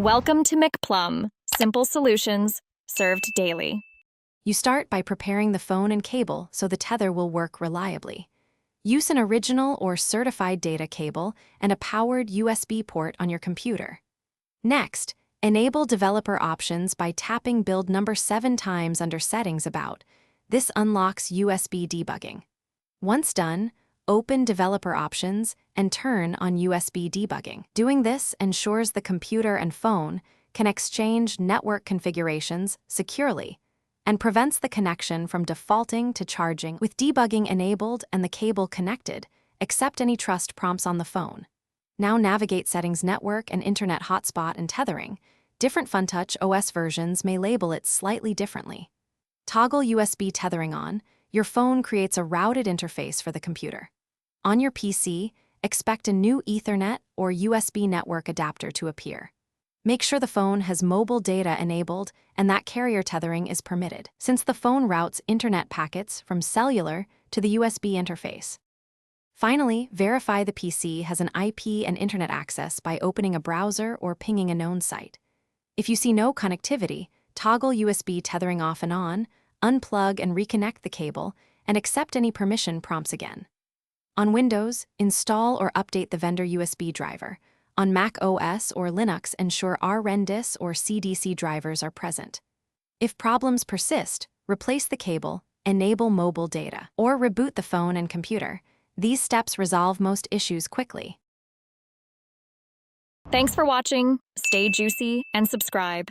Welcome to McPlum, simple solutions served daily. You start by preparing the phone and cable so the tether will work reliably. Use an original or certified data cable and a powered USB port on your computer. Next, enable developer options by tapping build number 7 times under Settings About. This unlocks USB debugging. Once done, open developer options and turn on USB debugging. Doing this ensures the computer and phone can exchange network configurations securely and prevents the connection from defaulting to charging. With debugging enabled and the cable connected, accept any trust prompts on the phone. Now navigate Settings, Network and Internet Hotspot and Tethering. Different FunTouch OS versions may label it slightly differently. Toggle USB tethering on. Your phone creates a routed interface for the computer. On your PC, expect a new Ethernet or USB network adapter to appear. Make sure the phone has mobile data enabled and that carrier tethering is permitted, since the phone routes internet packets from cellular to the USB interface. Finally, verify the PC has an IP and internet access by opening a browser or pinging a known site. If you see no connectivity, toggle USB tethering off and on, unplug and reconnect the cable, and accept any permission prompts again. On Windows, install or update the vendor USB driver. On Mac OS or Linux, ensure RRENDIS or CDC drivers are present. If problems persist, replace the cable, enable mobile data, or reboot the phone and computer. These steps resolve most issues quickly. Thanks for watching. Stay juicy and subscribe.